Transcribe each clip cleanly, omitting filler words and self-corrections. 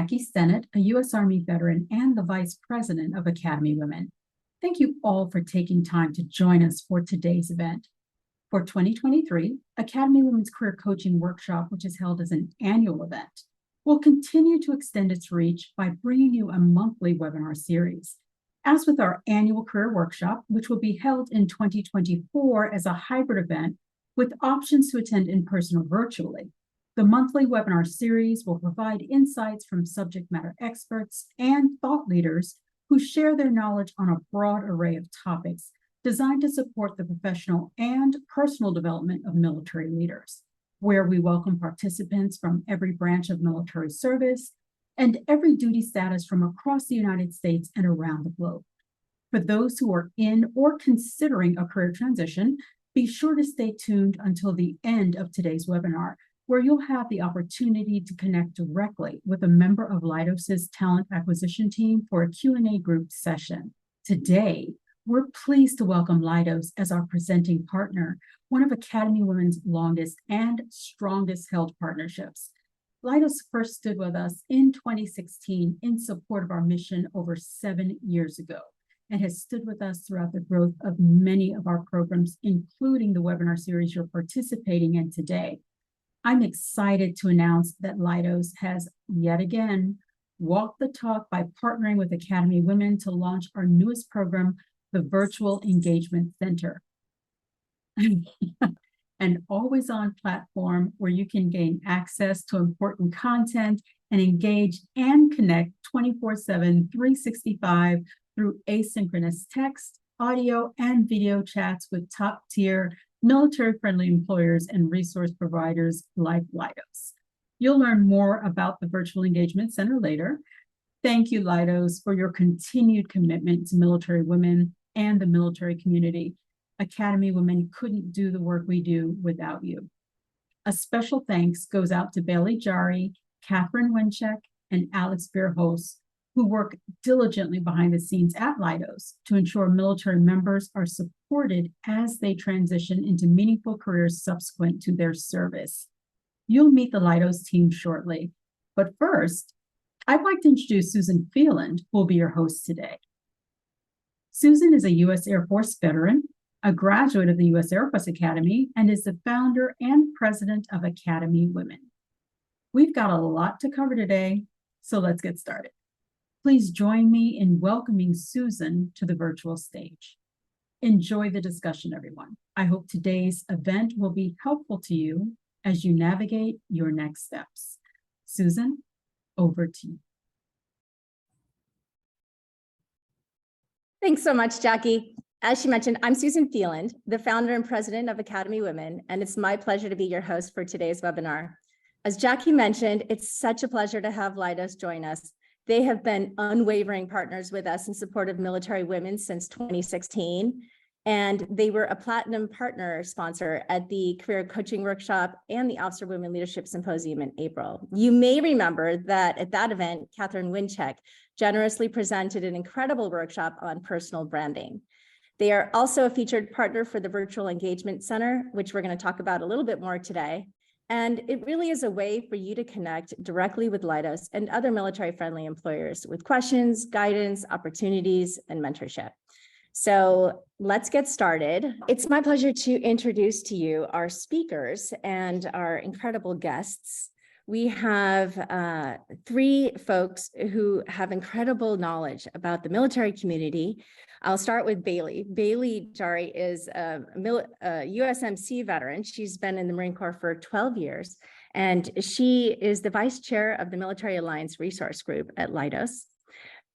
Jackie Stennett, a U.S. Army veteran and the Vice President of Academy Women. Thank you all for taking time to join us for today's event. For 2023, Academy Women's Career Coaching Workshop, which is held as an annual event, will continue to extend its reach by bringing you a monthly webinar series. As with our annual career workshop, which will be held in 2024 as a hybrid event with options to attend in person or virtually, the monthly webinar series will provide insights from subject matter experts and thought leaders who share their knowledge on a broad array of topics designed to support the professional and personal development of military leaders, where we welcome participants from every branch of military service and every duty status from across the United States and around the globe. For those who are in or considering a career transition, be sure to stay tuned until the end of today's webinar, where you'll have the opportunity to connect directly with a member of Leidos' talent acquisition team for a Q&A group session. Today, we're pleased to welcome Leidos as our presenting partner, one of Academy Women's longest and strongest held partnerships. Leidos first stood with us in 2016 in support of our mission over 7 years ago, and has stood with us throughout the growth of many of our programs, including the webinar series you're participating in today. I'm excited to announce that Leidos has yet again walked the talk by partnering with Academy Women to launch our newest program, the Virtual Engagement Center. An always-on platform where you can gain access to important content and engage and connect 24/7, 365 through asynchronous text, audio, and video chats with top-tier military-friendly employers and resource providers like Leidos. You'll learn more about the Virtual Engagement Center later. Thank you, Leidos, for your continued commitment to military women and the military community. Academy Women couldn't do the work we do without you. A special thanks goes out to Bailey Jari, Katherine Winchek, and Alex Verhulst, who work diligently behind the scenes at Leidos to ensure military members are supported as they transition into meaningful careers subsequent to their service. You'll meet the Leidos team shortly, but first, I'd like to introduce Susan Phelan, who will be your host today. Susan is a U.S. Air Force veteran, a graduate of the U.S. Air Force Academy, and is the founder and president of Academy Women. We've got a lot to cover today, so let's get started. Please join me in welcoming Susan to the virtual stage. Enjoy the discussion, everyone. I hope today's event will be helpful to you as you navigate your next steps. Susan, over to you. Thanks so much, Jackie. As she mentioned, I'm Susan Phelan, the founder and president of Academy Women, and it's my pleasure to be your host for today's webinar. As Jackie mentioned, it's such a pleasure to have Leidos join us. They have been unwavering partners with us in support of military women since 2016, and they were a platinum partner sponsor at the Career Coaching Workshop and the Officer Women Leadership Symposium in April. You may remember that at that event, Katherine Winchek generously presented an incredible workshop on personal branding. They are also a featured partner for the Virtual Engagement Center, which we're going to talk about a little bit more today. And it really is a way for you to connect directly with Leidos and other military-friendly employers with questions, guidance, opportunities, and mentorship. So let's get started. It's my pleasure to introduce to you our speakers and our incredible guests. We have 3 folks who have incredible knowledge about the military community. I'll start with Bailey. Bailey Jari is a USMC veteran. She's been in the Marine Corps for 12 years, and she is the vice chair of the Military Alliance Resource Group at Leidos.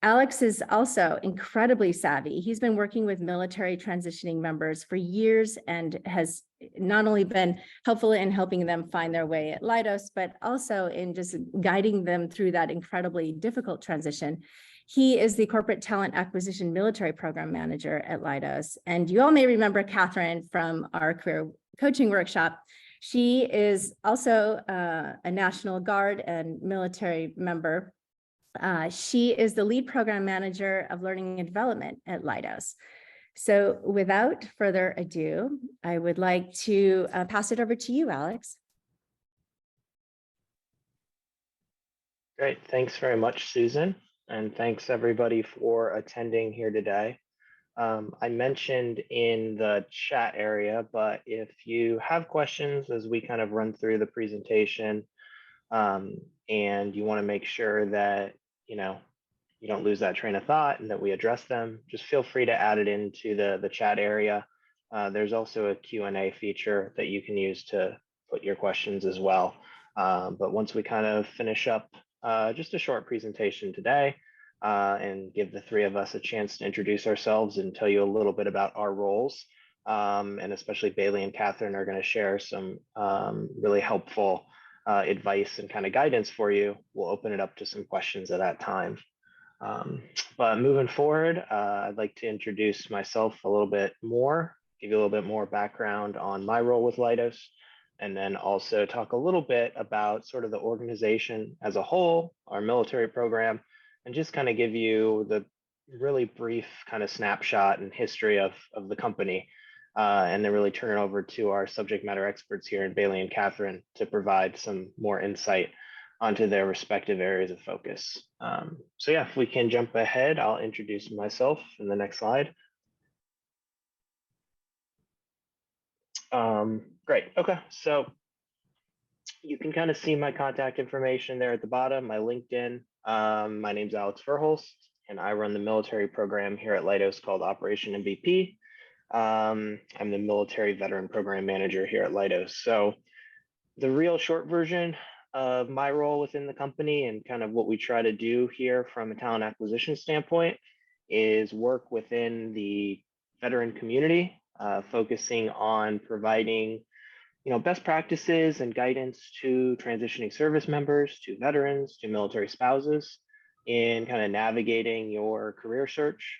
Alex is also incredibly savvy. He's been working with military transitioning members for years and has not only been helpful in helping them find their way at Leidos, but also in just guiding them through that incredibly difficult transition. He is the Corporate Talent Acquisition Military Program Manager at Leidos. And you all may remember Katherine from our career coaching workshop. She is also a National Guard and military member. She is the lead program manager of learning and development at Leidos. So without further ado, I would like to pass it over to you, Alex. Great. Thanks very much, Susan. And thanks everybody for attending here today. I mentioned in the chat area, but if you have questions as we kind of run through the presentation, um, and you want to make sure that, you know, you don't lose that train of thought and that we address them, just feel free to add it into the chat area. There's also a Q&A feature that you can use to put your questions as well. But once we kind of finish up just a short presentation today and give the three of us a chance to introduce ourselves and tell you a little bit about our roles, and especially Bailey and Catherine are going to share some really helpful advice and kind of guidance for you. We'll open it up to some questions at that time. Um, but moving forward, I'd like to introduce myself a little bit more, give you a little bit more background on my role with Leidos, and then also talk a little bit about sort of the organization as a whole, our military program, and just kind of give you the really brief kind of snapshot and history of the company. And then really turn it over to our subject matter experts here in Bailey and Catherine to provide some more insight onto their respective areas of focus. So yeah, if we can jump ahead, I'll introduce myself in the next slide. Great, okay, so you can kind of see my contact information there at the bottom, my LinkedIn. My name's Alex Verhulst, and I run the military program here at Leidos called Operation MVP. I'm the military veteran program manager here at Leidos. So the real short version of my role within the company and kind of what we try to do here from a talent acquisition standpoint is work within the veteran community, focusing on providing best practices and guidance to transitioning service members, to veterans, to military spouses in kind of navigating your career search,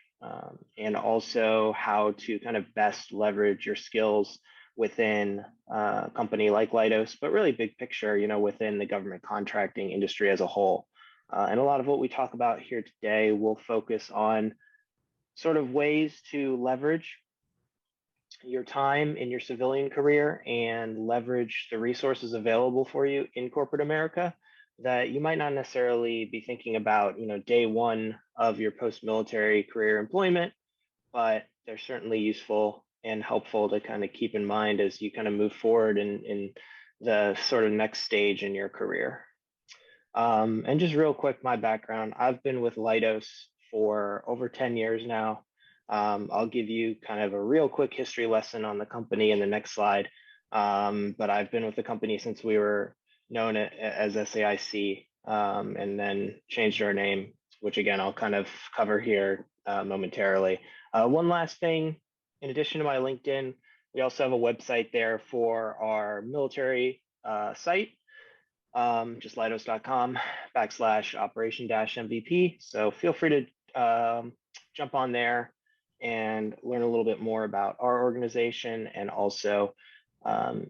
and also how to kind of best leverage your skills within a company like Leidos, but really big picture, within the government contracting industry as a whole. And a lot of what we talk about here today will focus on sort of ways to leverage your time in your civilian career and leverage the resources available for you in corporate America that you might not necessarily be thinking about, day one of your post-military career employment, but they're certainly useful and helpful to kind of keep in mind as you kind of move forward in the sort of next stage in your career. And just real quick, my background, I've been with Leidos for over 10 years now. I'll give you kind of a real quick history lesson on the company in the next slide. But I've been with the company since we were known as SAIC, and then changed our name, which again, I'll kind of cover here momentarily. One last thing, in addition to my LinkedIn, we also have a website there for our military site, just leidos.com/operation-MVP. So feel free to jump on there and learn a little bit more about our organization. And also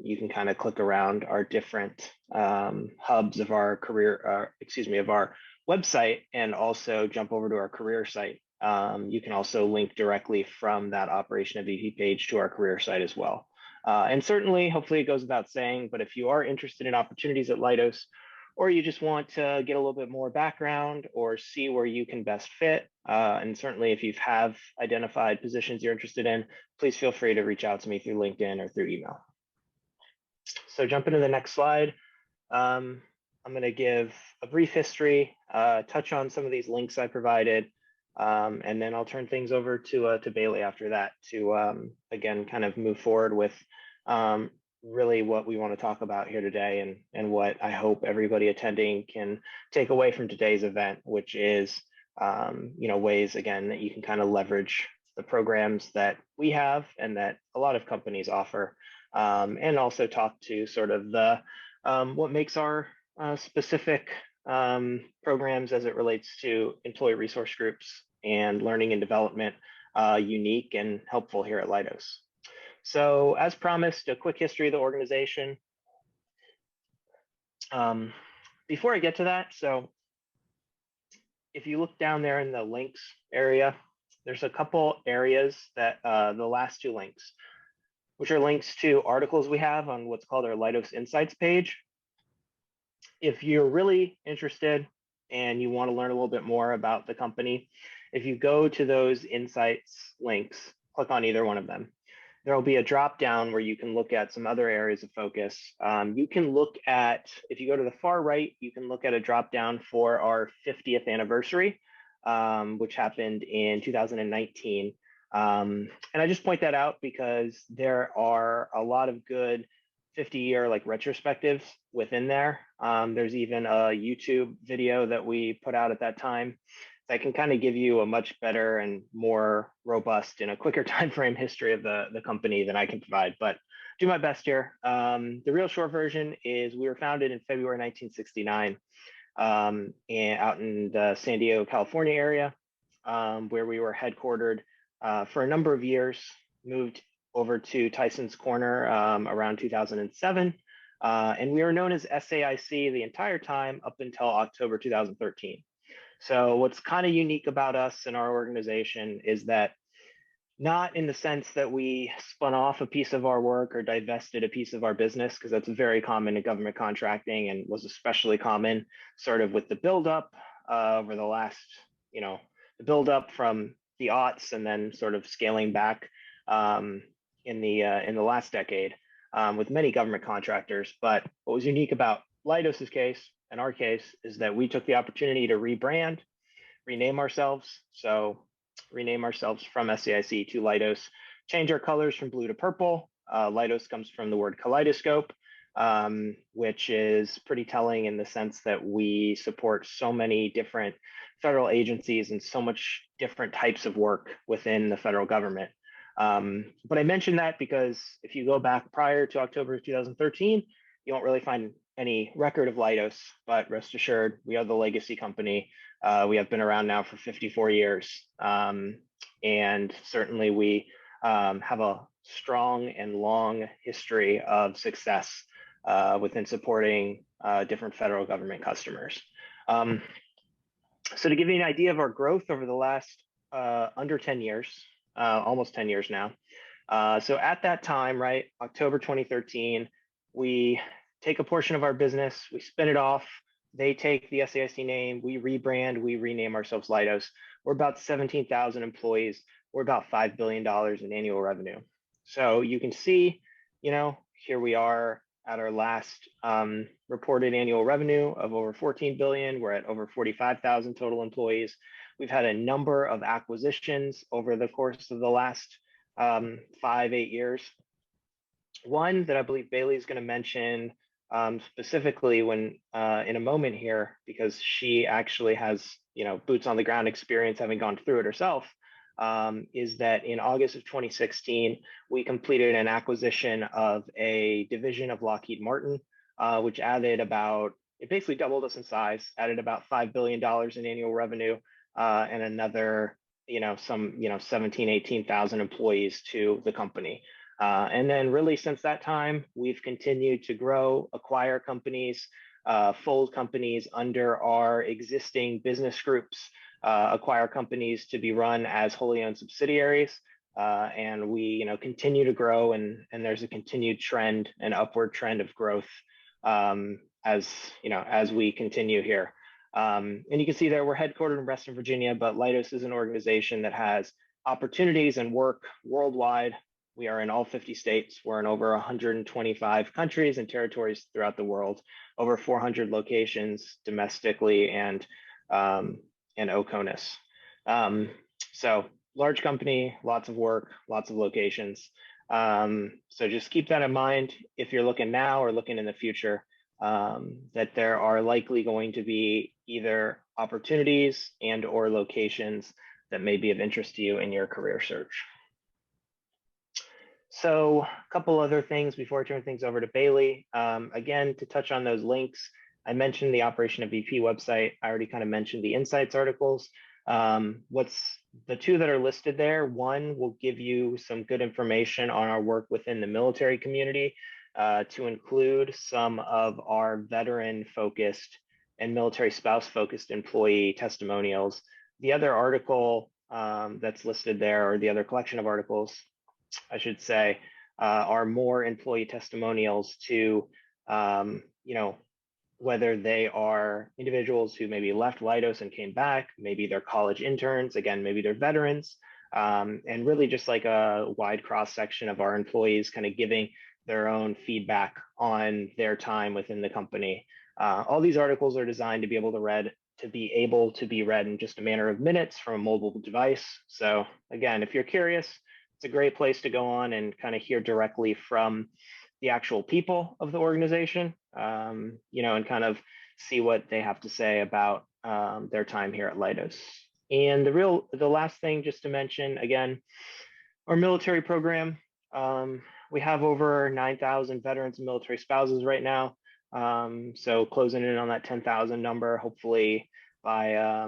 you can kind of click around our different hubs of our of our website, and also jump over to our career site. You can also link directly from that Operation MVP page to our career site as well. And certainly, hopefully it goes without saying, but if you are interested in opportunities at Leidos, or you just want to get a little bit more background or see where you can best fit, and certainly if you have identified positions you're interested in, please feel free to reach out to me through LinkedIn or through email. So jump into the next slide. I'm going to give a brief history, touch on some of these links I provided, and then I'll turn things over to Bailey after that to, again, kind of move forward with really what we want to talk about here today, and what I hope everybody attending can take away from today's event, which is, ways, again, that you can kind of leverage the programs that we have and that a lot of companies offer, and also talk to sort of the what makes our specific programs as it relates to employee resource groups and learning and development unique and helpful here at Leidos. So as promised, a quick history of the organization. Before I get to that, so if you look down there in the links area, there's a couple areas that the last two links, which are links to articles we have on what's called our Leidos Insights page. If you're really interested and you want to learn a little bit more about the company, if you go to those insights links, click on either one of them. There will be a drop down where you can look at some other areas of focus. You can look at, if you go to the far right, you can look at a drop down for our 50th anniversary, which happened in 2019. And I just point that out because there are a lot of good 50-year like retrospectives within there. There's even a YouTube video that we put out at that time that can kind of give you a much better and more robust and a quicker time frame history of the company than I can provide, but do my best here. The real short version is we were founded in February 1969 and out in the San Diego, California area, where we were headquartered for a number of years, moved over to Tyson's Corner around 2007. And we were known as SAIC the entire time up until October 2013. So what's kind of unique about us and our organization is that not in the sense that we spun off a piece of our work or divested a piece of our business, because that's very common in government contracting and was especially common sort of with the buildup over the last, the buildup from the aughts and then sort of scaling back in the last decade with many government contractors. But what was unique about Leidos' case and our case is that we took the opportunity to rebrand, rename ourselves. So rename ourselves from SAIC to Leidos, change our colors from blue to purple. Leidos comes from the word kaleidoscope, which is pretty telling in the sense that we support so many different federal agencies and so much different types of work within the federal government. But I mentioned that because if you go back prior to October of 2013, you won't really find any record of Leidos, but rest assured, we are the legacy company. We have been around now for 54 years. And certainly we have a strong and long history of success within supporting different federal government customers. So to give you an idea of our growth over the last under 10 years, almost 10 years now. So at that time, right, October 2013, we take a portion of our business, we spin it off, they take the SAIC name, we rebrand, we rename ourselves Leidos. We're about 17,000 employees. We're about $5 billion in annual revenue. So you can see, here we are at our last reported annual revenue of over 14 billion. We're at over 45,000 total employees. We've had a number of acquisitions over the course of the last 5-8 years. One that I believe Bailey is going to mention specifically when in a moment here, because she actually has boots on the ground experience, having gone through it herself, is that in August of 2016 we completed an acquisition of a division of Lockheed Martin, which added it basically doubled us in size, added about $5 billion in annual revenue, and another 18,000 employees to the company. And then really since that time, we've continued to grow, acquire companies, fold companies under our existing business groups, acquire companies to be run as wholly owned subsidiaries. And we continue to grow, and there's a continued trend, an upward trend of growth as we continue here. And you can see there we're headquartered in Reston, Virginia, but Leidos is an organization that has opportunities and work worldwide. We are in all 50 states. We're in over 125 countries and territories throughout the world, over 400 locations domestically and OCONUS. So large company, lots of work, lots of locations. So just keep that in mind if you're looking now or looking in the future, that there are likely going to be either opportunities and or locations that may be of interest to you in your career search. So a couple other things before I turn things over to Bailey. Again, to touch on those links, I mentioned the Operation of VP website. I already kind of mentioned the Insights articles. What's the two that are listed there? One will give you some good information on our work within the military community, to include some of our veteran-focused and military spouse-focused employee testimonials. The other article that's listed there, or the other collection of articles, I should say, are more employee testimonials to, whether they are individuals who maybe left Leidos and came back, maybe they're college interns, again, maybe they're veterans, and really just like a wide cross section of our employees kind of giving their own feedback on their time within the company. All these articles are designed to be able to be read in just a matter of minutes from a mobile device. So again, if you're curious, it's a great place to go on and kind of hear directly from the actual people of the organization, and kind of see what they have to say about their time here at Leidos. And the last thing just to mention, again, our military program, we have over 9,000 veterans and military spouses right now. So closing in on that 10,000 number, hopefully by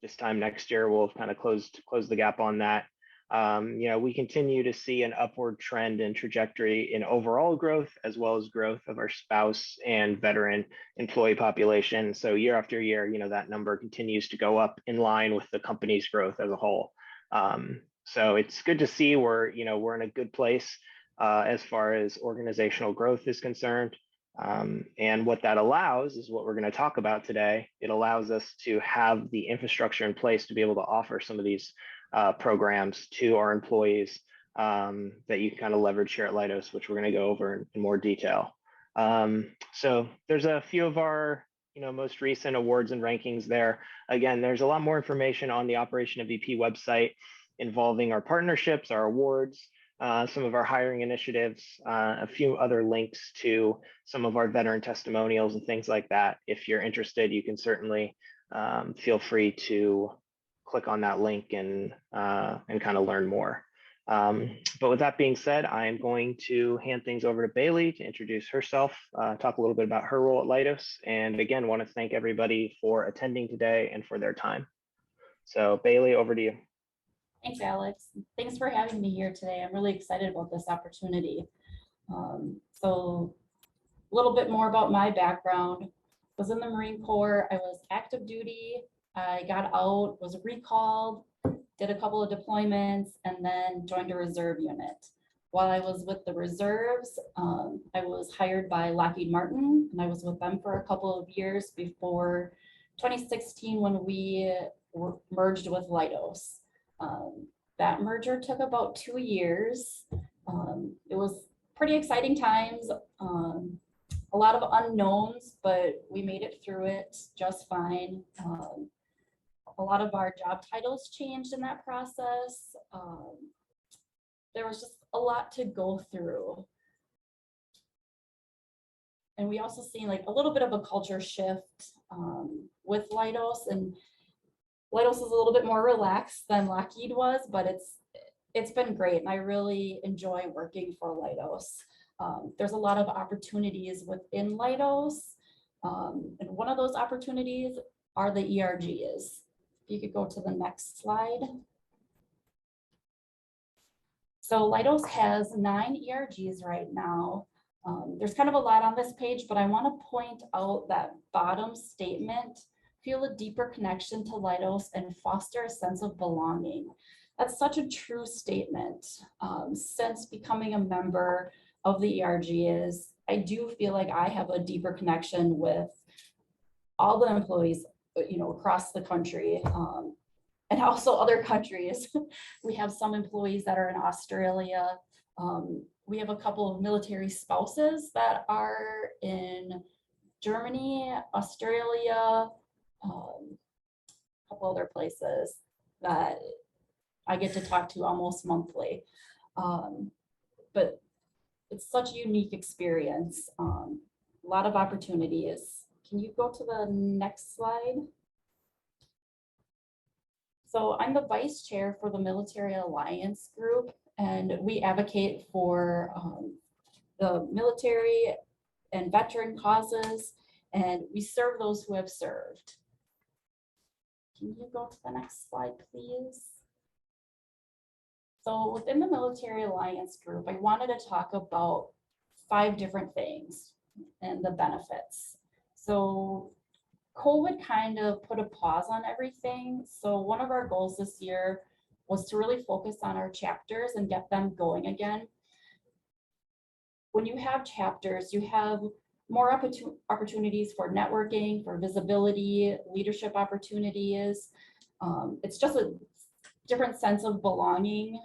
this time next year, we'll kind of close the gap on that. We continue to see an upward trend and trajectory in overall growth, as well as growth of our spouse and veteran employee population. So year after year, that number continues to go up in line with the company's growth as a whole. So it's good to see we're in a good place as far as organizational growth is concerned. And what that allows is what we're going to talk about today. It allows us to have the infrastructure in place to be able to offer some of these programs to our employees that you can kind of leverage here at Leidos, which we're going to go over in more detail. So there's a few of our most recent awards and rankings there. Again, there's a lot more information on the Operation of VP website involving our partnerships, our awards, some of our hiring initiatives, a few other links to some of our veteran testimonials and things like that. If you're interested, you can certainly feel free to click on that link and kind of learn more. But with that being said, I am going to hand things over to Bailey to introduce herself, talk a little bit about her role at Leidos, and again, want to thank everybody for attending today and for their time. So Bailey, over to you. Thanks, Alex. Thanks for having me here today. I'm really excited about this opportunity. So a little bit more about my background. Was in the Marine Corps. I was active duty. I got out, was recalled, did a couple of deployments, and then joined a reserve unit. While I was with the reserves, I was hired by Lockheed Martin, and I was with them for a couple of years before 2016 when we merged with Leidos. That merger took about 2 years. It was pretty exciting times, a lot of unknowns, but we made it through it just fine. A lot of our job titles changed in that process. There was just a lot to go through. And we also seen like a little bit of a culture shift with Leidos, and Leidos is a little bit more relaxed than Lockheed was, but it's been great, and I really enjoy working for Leidos. There's a lot of opportunities within Leidos, and one of those opportunities are the ERGs. If you could go to the next slide. So Leidos has 9 ERGs right now. There's kind of a lot on this page, but I want to point out that bottom statement: feel a deeper connection to Leidos and foster a sense of belonging. That's such a true statement. Since becoming a member of the ERG I do feel like I have a deeper connection with all the employees, across the country, and also other countries. We have some employees that are in Australia. We have a couple of military spouses that are in Germany, Australia, a couple other places that I get to talk to almost monthly. But it's such a unique experience. A lot of opportunities. Can you go to the next slide? So I'm the vice chair for the Military Alliance Group, and we advocate for the military and veteran causes, and we serve those who have served. Can you go to the next slide, please? So within the Military Alliance Group, I wanted to talk about 5 different things and the benefits. So COVID kind of put a pause on everything. So one of our goals this year was to really focus on our chapters and get them going again. When you have chapters, you have more opportunities for networking, for visibility, leadership opportunities. It's just a different sense of belonging,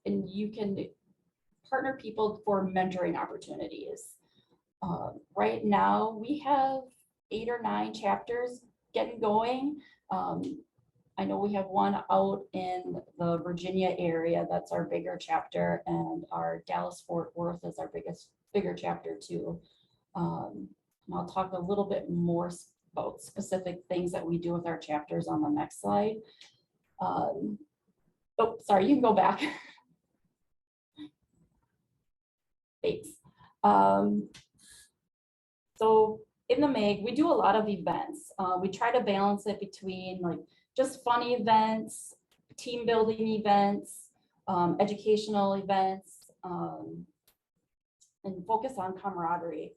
and you can partner people for mentoring opportunities. Right now, we have 8 or 9 chapters getting going. I know we have one out in the Virginia area. That's our bigger chapter, and our Dallas-Fort Worth is our bigger chapter too. And I'll talk a little bit more about specific things that we do with our chapters on the next slide. Oh, sorry, you can go back. Thanks. So in the MAG, we do a lot of events. We try to balance it between like just fun events, team building events, educational events, and focus on camaraderie.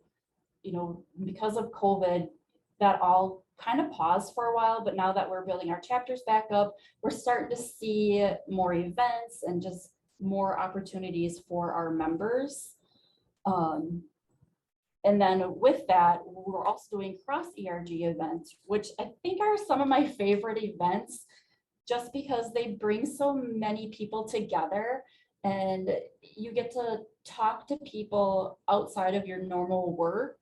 You know, because of COVID, that all kind of paused for a while, but now that we're building our chapters back up, we're starting to see more events and just more opportunities for our members. And then with that, we're also doing cross ERG events, which I think are some of my favorite events, just because they bring so many people together and you get to talk to people outside of your normal work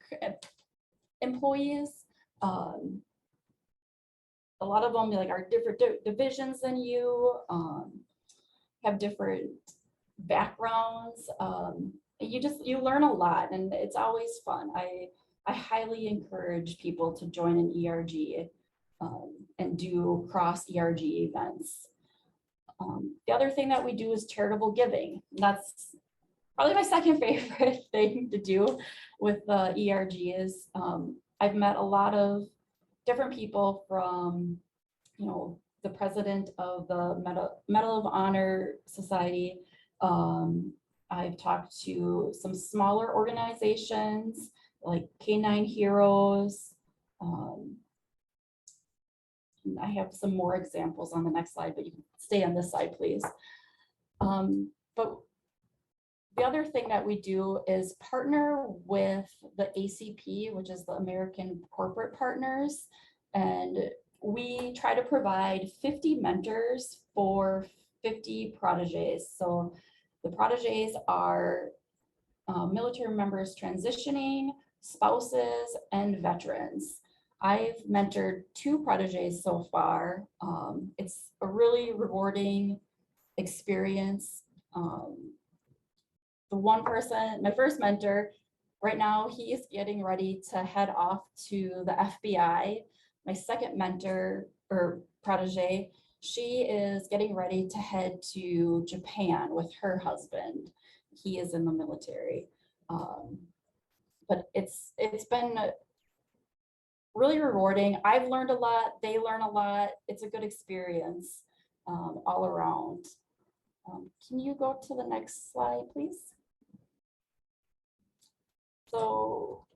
employees. A lot of them like are different divisions than you, have different backgrounds. You learn a lot, and it's always fun. I highly encourage people to join an ERG and do cross ERG events. The other thing that we do is charitable giving. That's probably my second favorite thing to do with the ERG is I've met a lot of different people from, you know, the president of the Medal of Honor Society. I've talked to some smaller organizations like Canine Heroes. And I have some more examples on the next slide, but you can stay on this side, please. But the other thing that we do is partner with the ACP, which is the American Corporate Partners, and we try to provide 50 mentors for 50 proteges. So the proteges are military members transitioning, spouses, and veterans. I've mentored 2 proteges so far. It's a really rewarding experience. The one person, my first mentor, right now he is getting ready to head off to the FBI. My second mentor or protege, she is getting ready to head to Japan with her husband. He is in the military. But it's been really rewarding. I've learned a lot, they learn a lot. It's a good experience all around. Can you go to the next slide, please? So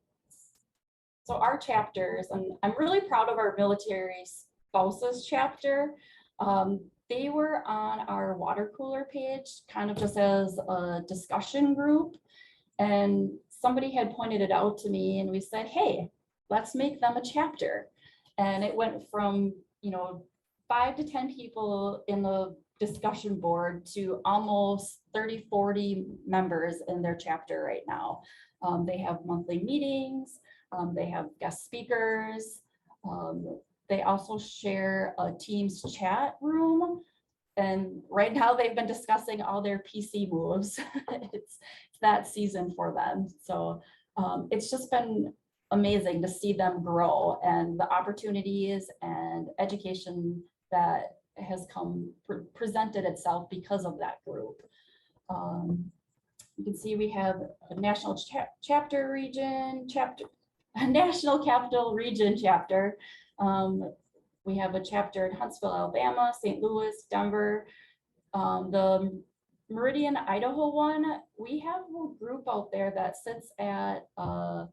our chapters, and I'm really proud of our military spouses chapter. They were on our water cooler page, kind of just as a discussion group. And somebody had pointed it out to me and we said, hey, let's make them a chapter. And it went from, you know, 5 to 10 people in the discussion board to almost 30, 40 members in their chapter right now. They have monthly meetings, they have guest speakers. They also share a Teams chat room. And right now they've been discussing all their PC moves. It's that season for them. So it's just been amazing to see them grow and the opportunities and education that has presented itself because of that group. You can see we have a national chapter region, a national capital region chapter. We have a chapter in Huntsville, Alabama, St. Louis, Denver. The Meridian, Idaho one, we have a group out there that sits at a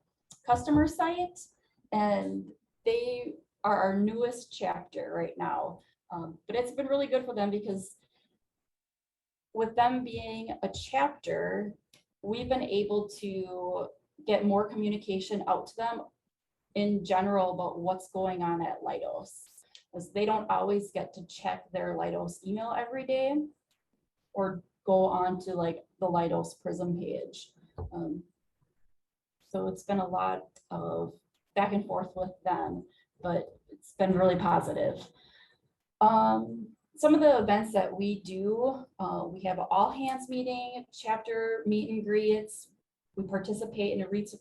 customer site, and they are our newest chapter right now. But it's been really good for them because with them being a chapter, we've been able to get more communication out to them in general about what's going on at Leidos, because they don't always get to check their Leidos email every day or go on to like the Leidos Prism page. So it's been a lot of back and forth with them, but it's been really positive. Some of the events that we do, we have an all hands meeting, chapter meet and greets. We participate in a Wreaths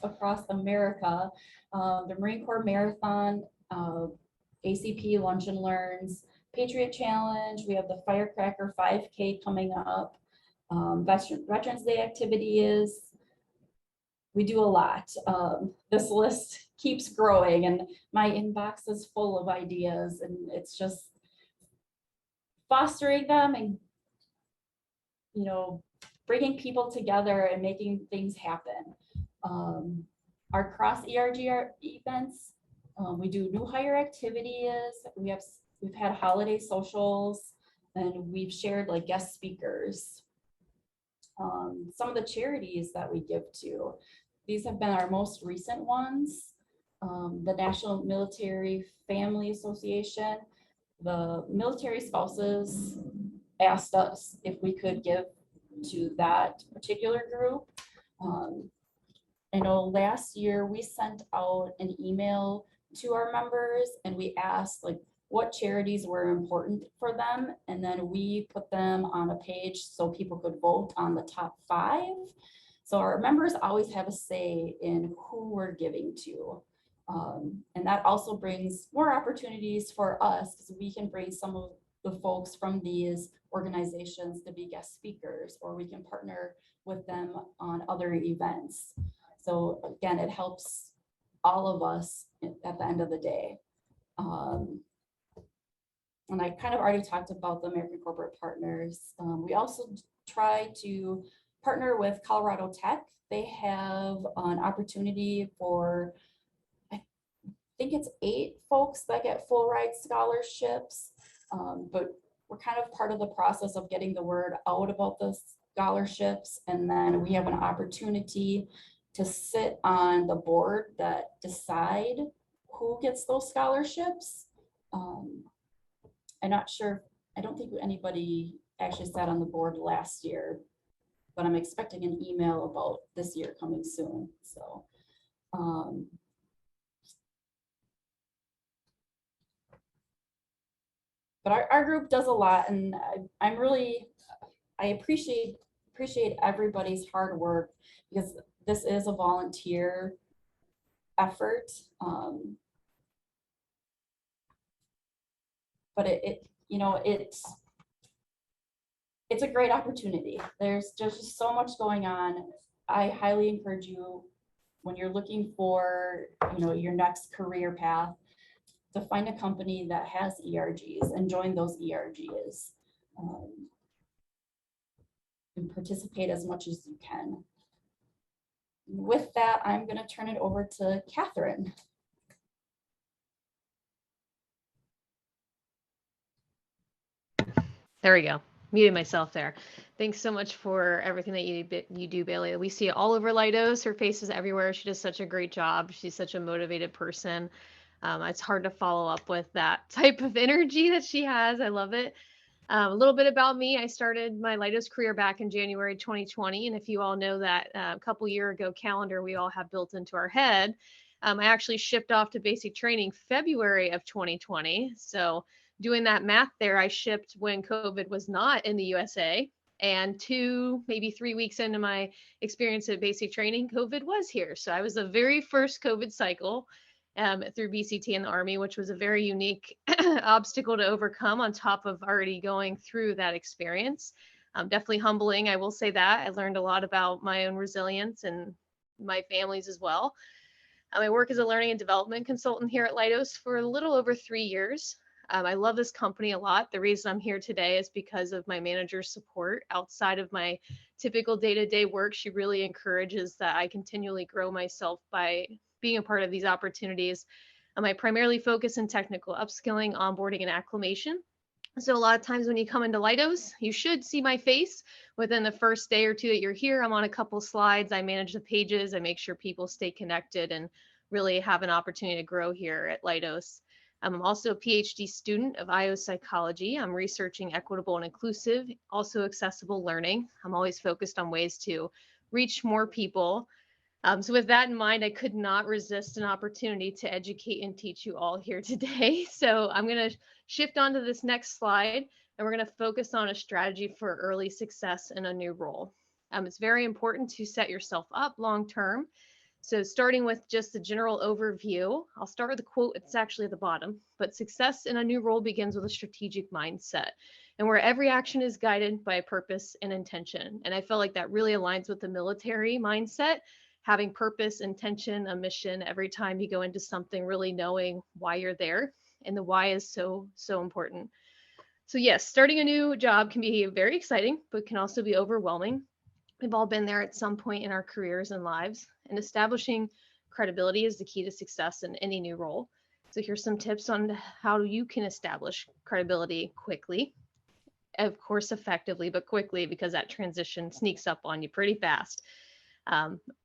Across America, the Marine Corps Marathon, ACP Lunch and Learns, Patriot Challenge. We have the Firecracker 5K coming up, Veterans Day activities. We do a lot. This list keeps growing and my inbox is full of ideas, and it's just fostering them and, you know, bringing people together and making things happen. Our cross ERG events, we do new hire activities. We've had holiday socials, and we've shared like guest speakers. Some of the charities that we give to, these have been our most recent ones. The National Military Family Association, the military spouses asked us if we could give to that particular group. I know last year we sent out an email to our members and we asked like what charities were important for them. And then we put them on a page so people could vote on the top 5. So our members always have a say in who we're giving to. And that also brings more opportunities for us because we can bring some of the folks from these organizations to be guest speakers, or we can partner with them on other events. So again, it helps all of us at the end of the day. And I kind of already talked about the American Corporate Partners. We also try to partner with Colorado Tech. They have an opportunity for, I think it's 8 folks that get full ride scholarships, but we're kind of part of the process of getting the word out about the scholarships. And then we have an opportunity to sit on the board that decide who gets those scholarships. I'm not sure, I don't think anybody actually sat on the board last year, but I'm expecting an email about this year coming soon. So, but our group does a lot, and I appreciate everybody's hard work because this is a volunteer effort. But it's a great opportunity. There's just so much going on. I highly encourage you, when you're looking for, your next career path, to find a company that has ERGs and join those ERGs, and participate as much as you can. With that, I'm going to turn it over to Katherine. There we go. Muted myself there. Thanks so much for everything that you do, Bailey. We see it all over Leidos. Her face is everywhere. She does such a great job. She's such a motivated person. It's hard to follow up with that type of energy that she has. I love it. A little bit about me. I started my Leidos career back in January 2020. And if you all know that a couple year ago calendar we all have built into our head, I actually shipped off to basic training February of 2020. So doing that math there, I shipped when COVID was not in the USA, and 2, maybe 3 weeks into my experience at basic training, COVID was here. So I was the very first COVID cycle through BCT in the Army, which was a very unique obstacle to overcome on top of already going through that experience. Definitely humbling, I will say that. I learned a lot about my own resilience and my family's as well. I work as a learning and development consultant here at Leidos for a little over 3 years. I love this company a lot. The reason I'm here today is because of my manager's support. Outside of my typical day-to-day work, she really encourages that I continually grow myself by being a part of these opportunities. I primarily focus in technical upskilling, onboarding, and acclimation. So a lot of times when you come into Leidos, you should see my face within the first day or two that you're here. I'm on a couple slides. I manage the pages. I make sure people stay connected and really have an opportunity to grow here at Leidos. I'm also a PhD student of IO psychology. I'm researching equitable and inclusive, also accessible learning. I'm always focused on ways to reach more people. So with that in mind, I could not resist an opportunity to educate and teach you all here today. So I'm going to shift on to this next slide, and we're going to focus on a strategy for early success in a new role. It's very important to set yourself up long-term. So starting with just the general overview, I'll start with a quote. It's actually at the bottom, but success in a new role begins with a strategic mindset, and where every action is guided by a purpose and intention. And I felt like that really aligns with the military mindset, having purpose, intention, a mission every time you go into something, really knowing why you're there. And the why is so important. So yes, starting a new job can be very exciting, but can also be overwhelming. We've all been there at some point in our careers and lives, and establishing credibility is the key to success in any new role. So here's some tips on how you can establish credibility quickly, of course, effectively, but quickly, because that transition sneaks up on you pretty fast.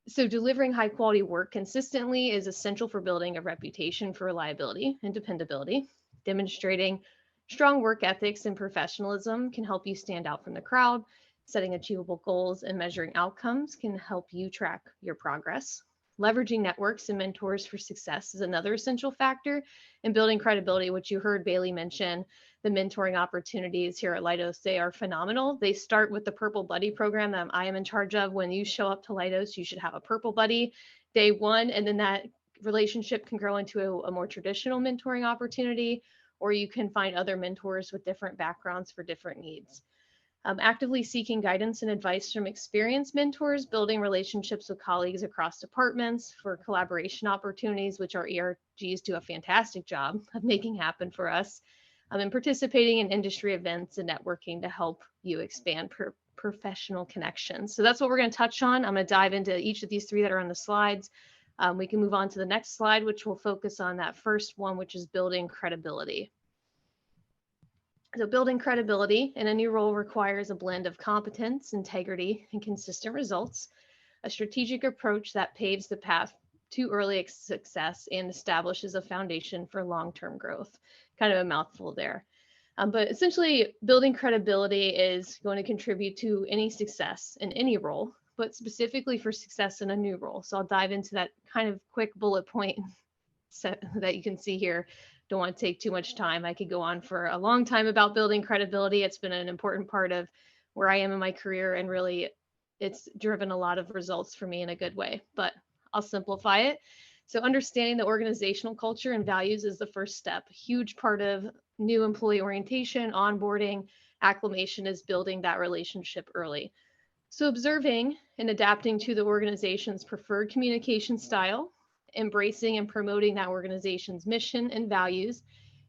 So delivering high quality work consistently is essential for building a reputation for reliability and dependability. Demonstrating strong work ethics and professionalism can help you stand out from the crowd. Setting achievable goals and measuring outcomes can help you track your progress. Leveraging networks and mentors for success is another essential factor in building credibility, which you heard Bailey mention. The mentoring opportunities here at Leidos, they are phenomenal. They start with the Purple Buddy program that I am in charge of. When you show up to Leidos, you should have a Purple Buddy day one, and then that relationship can grow into a more traditional mentoring opportunity, or you can find other mentors with different backgrounds for different needs. Actively seeking guidance and advice from experienced mentors, building relationships with colleagues across departments for collaboration opportunities, which our ERGs do a fantastic job of making happen for us, and participating in industry events and networking to help you expand professional connections. So that's what we're going to touch on. I'm going to dive into each of these three that are on the slides. We can move on to the next slide, which will focus on that first one, which is building credibility. So building credibility in a new role requires a blend of competence, integrity, and consistent results, a strategic approach that paves the path to early success and establishes a foundation for long-term growth. Kind of a mouthful there. But essentially, building credibility is going to contribute to any success in any role, but specifically for success in a new role. So I'll dive into that kind of quick bullet point set that you can see here. Don't want to take too much time. I could go on for a long time about building credibility. It's been an important part of where I am in my career, and really it's driven a lot of results for me in a good way, but I'll simplify it. So understanding the organizational culture and values is the first step. A huge part of new employee orientation, onboarding, acclimation is building that relationship early. So observing and adapting to the organization's preferred communication style, embracing and promoting that organization's mission and values,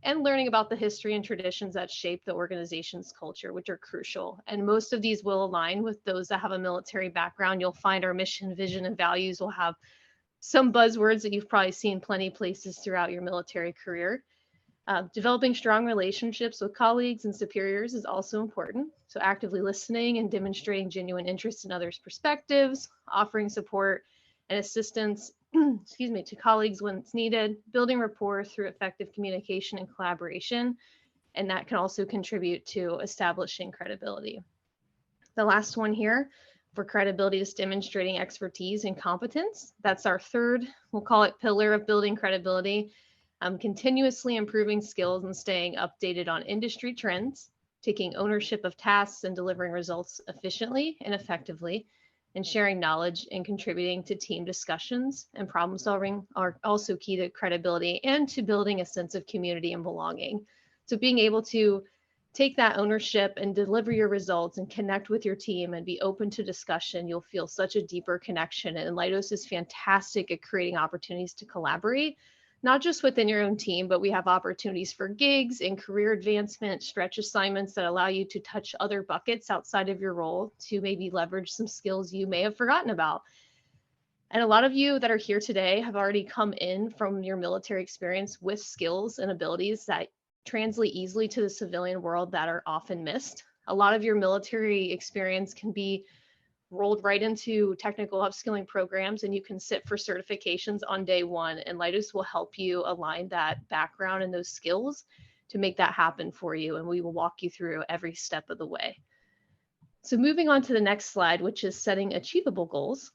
and learning about the history and traditions that shape the organization's culture, which are crucial. And most of these will align with those that have a military background. You'll find our mission, vision, and values will have some buzzwords that you've probably seen plenty of places throughout your military career. Developing strong relationships with colleagues and superiors is also important. So actively listening and demonstrating genuine interest in others' perspectives, offering support and assistance to colleagues when it's needed, building rapport through effective communication and collaboration, and that can also contribute to establishing credibility. The last one here for credibility is demonstrating expertise and competence. That's our third, we'll call it pillar of building credibility. Continuously improving skills and staying updated on industry trends, taking ownership of tasks and delivering results efficiently and effectively, and sharing knowledge and contributing to team discussions and problem solving are also key to credibility and to building a sense of community and belonging. So being able to take that ownership and deliver your results and connect with your team and be open to discussion, you'll feel such a deeper connection. And Leidos is fantastic at creating opportunities to collaborate, not just within your own team, but we have opportunities for gigs and career advancement, stretch assignments that allow you to touch other buckets outside of your role to maybe leverage some skills you may have forgotten about. And a lot of you that are here today have already come in from your military experience with skills and abilities that translate easily to the civilian world that are often missed. A lot of your military experience can be rolled right into technical upskilling programs, and you can sit for certifications on day one, and Leidos will help you align that background and those skills to make that happen for you, and we will walk you through every step of the way. So moving on to the next slide, which is setting achievable goals.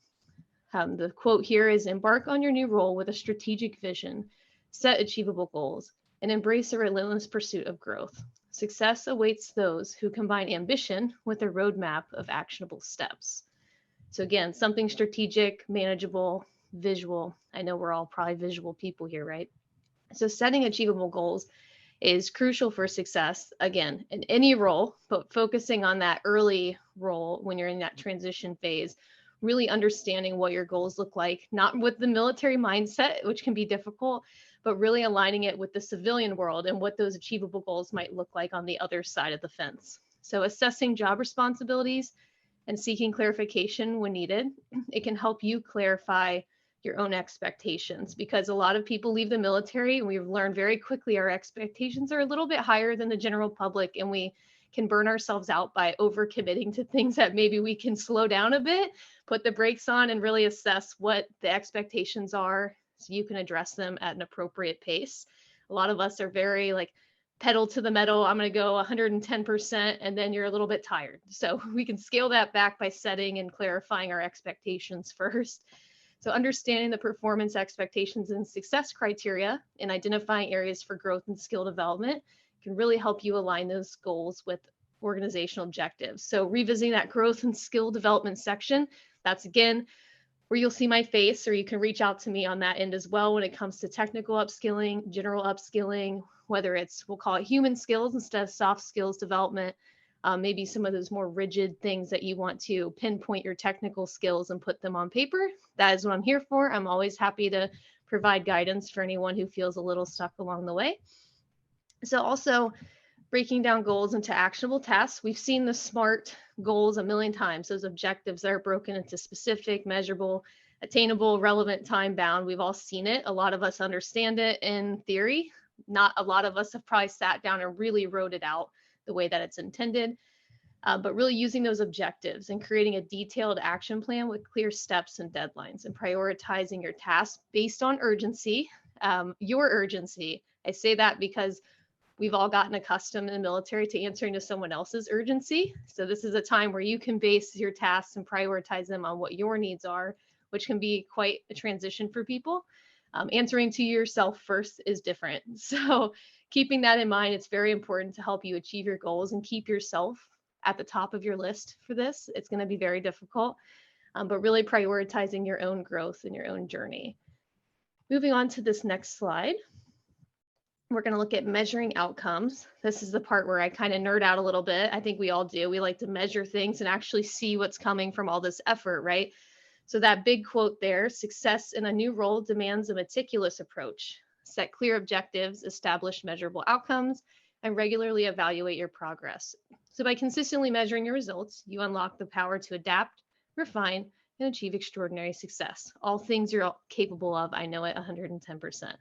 The quote here is, embark on your new role with a strategic vision, set achievable goals, and embrace a relentless pursuit of growth. Success awaits those who combine ambition with a roadmap of actionable steps. So again, something strategic, manageable, visual. I know we're all probably visual people here, right? So setting achievable goals is crucial for success, again, in any role, but focusing on that early role when you're in that transition phase, really understanding what your goals look like, not with the military mindset, which can be difficult, but really aligning it with the civilian world and what those achievable goals might look like on the other side of the fence. So assessing job responsibilities and seeking clarification when needed, it can help you clarify your own expectations, because a lot of people leave the military and we've learned very quickly our expectations are a little bit higher than the general public, and we can burn ourselves out by overcommitting to things that maybe we can slow down a bit, put the brakes on, and really assess what the expectations are so you can address them at an appropriate pace. A lot of us are very like pedal to the metal, I'm going to go 110%, and then you're a little bit tired. So we can scale that back by setting and clarifying our expectations first. So understanding the performance expectations and success criteria and identifying areas for growth and skill development can really help you align those goals with organizational objectives. So revisiting that growth and skill development section, that's again where you'll see my face, or you can reach out to me on that end as well when it comes to technical upskilling, general upskilling, whether it's, we'll call it human skills instead of soft skills development. Maybe some of those more rigid things that you want to pinpoint your technical skills and put them on paper. That is what I'm here for. I'm always happy to provide guidance for anyone who feels a little stuck along the way. So also breaking down goals into actionable tasks. We've seen the SMART goals a million times, those objectives that are broken into specific, measurable, attainable, relevant, time bound. We've all seen it. A lot of us understand it in theory. Not a lot of us have probably sat down and really wrote it out the way that it's intended, but really using those objectives and creating a detailed action plan with clear steps and deadlines, and prioritizing your tasks based on urgency, your urgency. I say that because we've all gotten accustomed in the military to answering to someone else's urgency. So this is a time where you can base your tasks and prioritize them on what your needs are, which can be quite a transition for people. Answering to yourself first is different. So keeping that in mind, it's very important to help you achieve your goals and keep yourself at the top of your list for this. It's going to be very difficult, but really prioritizing your own growth and your own journey. Moving on to this next slide, we're going to look at measuring outcomes. This is the part where I kind of nerd out a little bit. I think we all do. We like to measure things and actually see what's coming from all this effort, right? So that big quote there, success in a new role demands a meticulous approach. Set clear objectives, establish measurable outcomes, and regularly evaluate your progress. So by consistently measuring your results, you unlock the power to adapt, refine, and achieve extraordinary success. All things you're capable of, I know it 110%.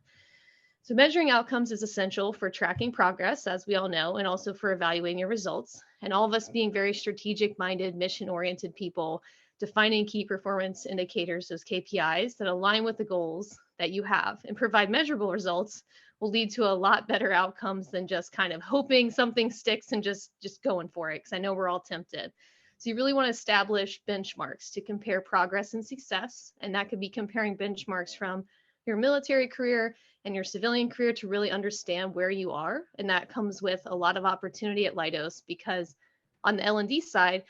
So measuring outcomes is essential for tracking progress, as we all know, and also for evaluating your results. And all of us being very strategic-minded, mission-oriented people, defining key performance indicators, those KPIs that align with the goals that you have and provide measurable results will lead to a lot better outcomes than just kind of hoping something sticks and just going for it, because I know we're all tempted. So you really want to establish benchmarks to compare progress and success, and that could be comparing benchmarks from your military career and your civilian career to really understand where you are. And that comes with a lot of opportunity at Leidos, because on the L&D side,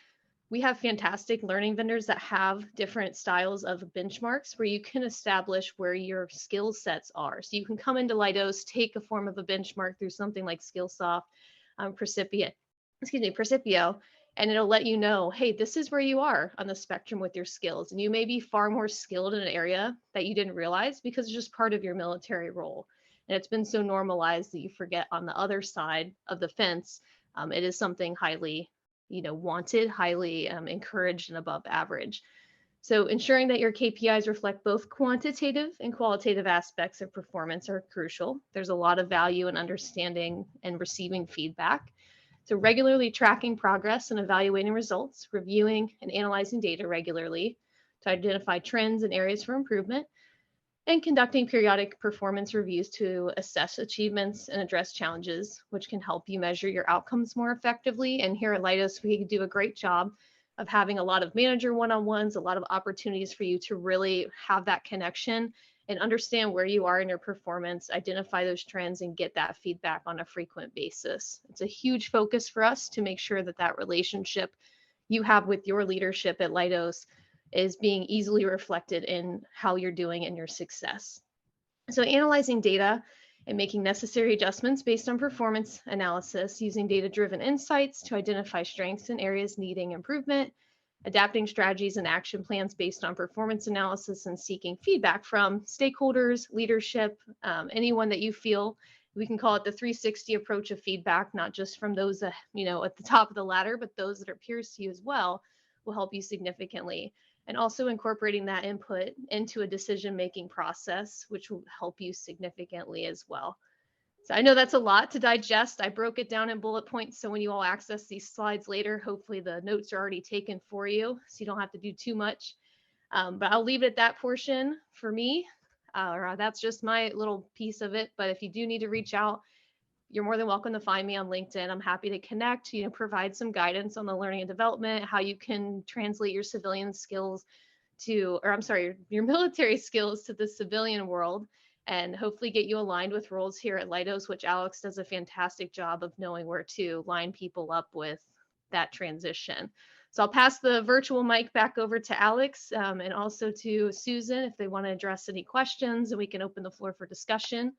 we have fantastic learning vendors that have different styles of benchmarks where you can establish where your skill sets are. So you can come into Leidos, take a form of a benchmark through something like Skillsoft, Precipio, and it'll let you know, hey, this is where you are on the spectrum with your skills. And you may be far more skilled in an area that you didn't realize because it's just part of your military role. And it's been so normalized that you forget on the other side of the fence, it is something highly wanted, highly encouraged, and above average. So ensuring that your KPIs reflect both quantitative and qualitative aspects of performance are crucial. There's a lot of value in understanding and receiving feedback. So regularly tracking progress and evaluating results, reviewing and analyzing data regularly to identify trends and areas for improvement, and conducting periodic performance reviews to assess achievements and address challenges, which can help you measure your outcomes more effectively. And here at Leidos, we do a great job of having a lot of manager one-on-ones, a lot of opportunities for you to really have that connection and understand where you are in your performance, identify those trends, and get that feedback on a frequent basis. It's a huge focus for us to make sure that that relationship you have with your leadership at Leidos is being easily reflected in how you're doing and your success. So analyzing data and making necessary adjustments based on performance analysis, using data-driven insights to identify strengths and areas needing improvement, adapting strategies and action plans based on performance analysis, and seeking feedback from stakeholders, leadership, anyone that you feel. We can call it the 360 approach of feedback, not just from those at the top of the ladder, but those that are peers to you as well, will help you significantly. And also incorporating that input into a decision-making process, which will help you significantly as well. So I know that's a lot to digest. I broke it down in bullet points. So when you all access these slides later, hopefully the notes are already taken for you, so you don't have to do too much. But I'll leave it at that portion for me, or that's just my little piece of it. But if you do need to reach out, you're more than welcome to find me on LinkedIn. I'm happy to connect, provide some guidance on the learning and development, how you can translate your civilian skills your military skills to the civilian world, and hopefully get you aligned with roles here at Leidos, which Alex does a fantastic job of knowing where to line people up with that transition. So I'll pass the virtual mic back over to Alex, and also to Susan if they want to address any questions, and we can open the floor for discussion.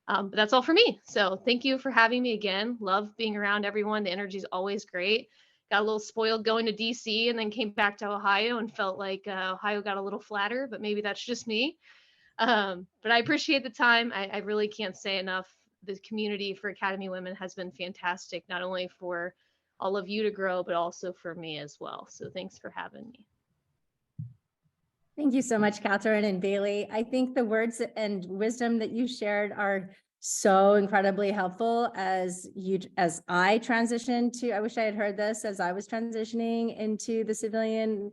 But that's all for me. So thank you for having me again. Love being around everyone. The energy is always great. Got a little spoiled going to DC and then came back to Ohio and felt like Ohio got a little flatter, but maybe that's just me. But I appreciate the time. I really can't say enough. The community for Academy Women has been fantastic, not only for all of you to grow, but also for me as well. So thanks for having me. Thank you so much, Katherine and Bailey. I think the words and wisdom that you shared are so incredibly helpful as I transitioned to, I wish I had heard this as I was transitioning into the civilian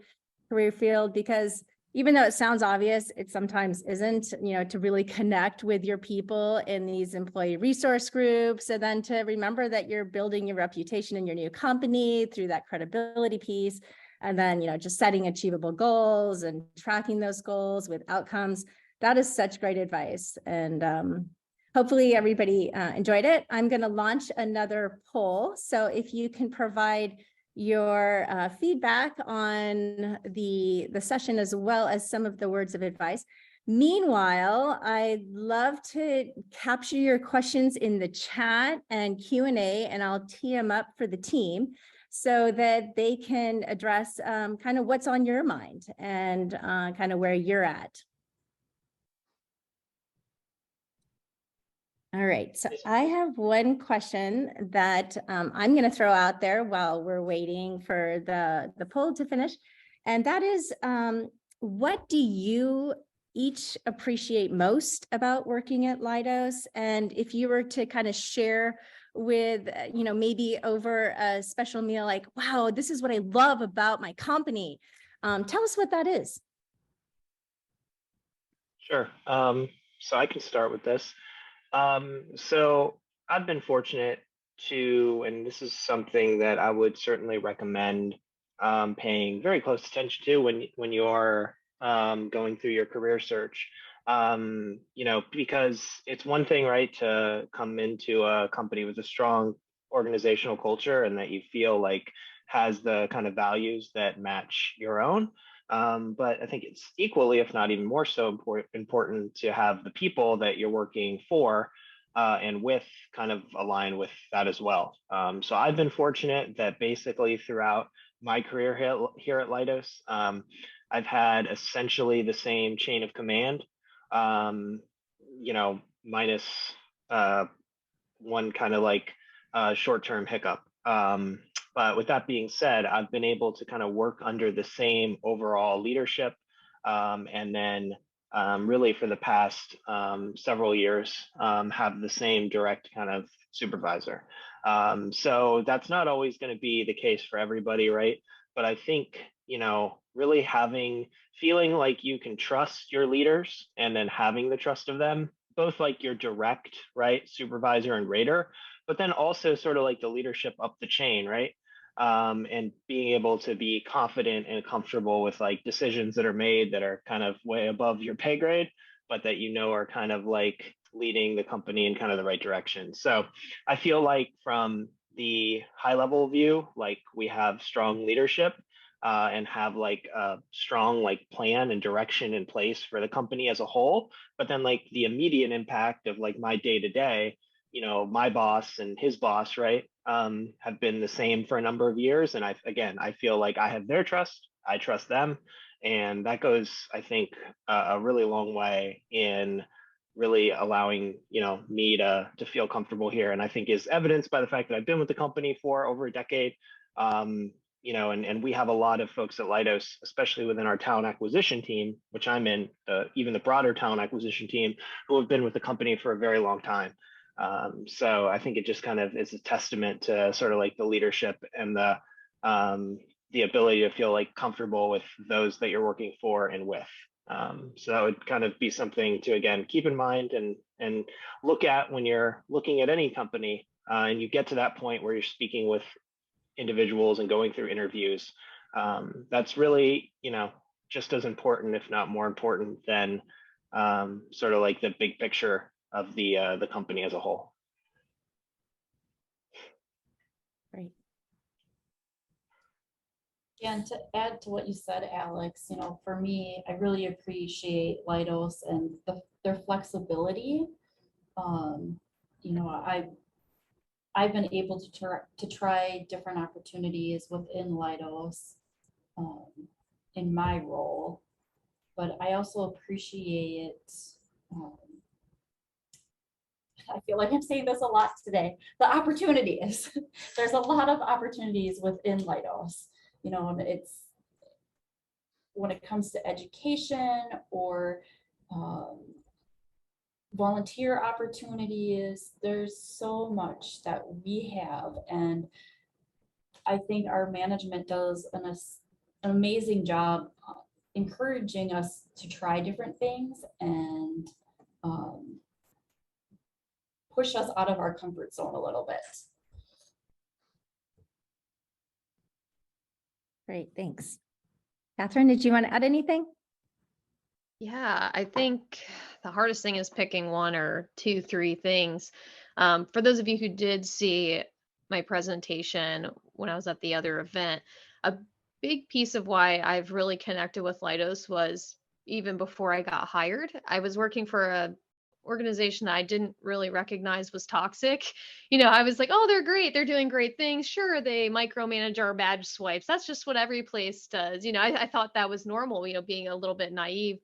career field, because even though it sounds obvious, it sometimes isn't, to really connect with your people in these employee resource groups, and then to remember that you're building your reputation in your new company through that credibility piece. And then, just setting achievable goals and tracking those goals with outcomes. That is such great advice. And hopefully everybody enjoyed it. I'm going to launch another poll. So if you can provide your feedback on the session, as well as some of the words of advice. Meanwhile, I'd love to capture your questions in the chat and Q&A, and I'll tee them up for the team, so that they can address kind of what's on your mind and kind of where you're at. All right, so I have one question that I'm going to throw out there while we're waiting for the poll to finish. And that is, what do you each appreciate most about working at Leidos? And if you were to kind of share with, maybe over a special meal, like, wow, this is what I love about my company. Tell us what that is. Sure. So I can start with this. So I've been fortunate to, and this is something that I would certainly recommend paying very close attention to when you are going through your career search. Because it's one thing, right, to come into a company with a strong organizational culture and that you feel like has the kind of values that match your own. But I think it's equally, if not even more so important to have the people that you're working for and with kind of align with that as well. So I've been fortunate that basically throughout my career here at Leidos, I've had essentially the same chain of command, minus one kind of like short-term hiccup. But But with that being said, I've been able to kind of work under the same overall leadership, and then really for the past several years have the same direct kind of supervisor. So that's not always going to be the case for everybody, right? But I think, really feeling like you can trust your leaders and then having the trust of them, both like your direct, right, supervisor and rater, but then also sort of like the leadership up the chain, right? And being able to be confident and comfortable with like decisions that are made that are kind of way above your pay grade, but that are kind of like leading the company in kind of the right direction. So I feel like from the high level view, like we have strong leadership and have like a strong like plan and direction in place for the company as a whole. But then like the immediate impact of like my day to day, my boss and his boss, right, have been the same for a number of years. And I feel like I have their trust, I trust them. And that goes, I think, a really long way in really allowing, me to feel comfortable here. And I think is evidenced by the fact that I've been with the company for over a decade. And we have a lot of folks at Leidos, especially within our talent acquisition team, which I'm in, even the broader talent acquisition team, who have been with the company for a very long time. So I think it just kind of is a testament to sort of like the leadership and the ability to feel like comfortable with those that you're working for and with. So that would kind of be something to, again, keep in mind and look at when you're looking at any company and you get to that point where you're speaking with individuals and going through interviews. That's really, just as important, if not more important than sort of like the big picture of the company as a whole. Great. And to add to what you said, Alex, for me, I really appreciate Leidos and their flexibility. I've been able to try different opportunities within Leidos in my role, but I also appreciate I feel like I'm saying this a lot today. The opportunities. There's a lot of opportunities within Leidos. And it's when it comes to education or volunteer opportunities, there's so much that we have. And I think our management does an amazing job encouraging us to try different things and push us out of our comfort zone a little bit. Great, thanks. Katherine, did you want to add anything? Yeah, I think the hardest thing is picking one or two, three things. For those of you who did see my presentation when I was at the other event, a big piece of why I've really connected with Leidos was even before I got hired. I was working for a organization that I didn't really recognize was toxic. I was like, oh, they're great. They're doing great things. Sure, they micromanage our badge swipes. That's just what every place does. I thought that was normal, being a little bit naive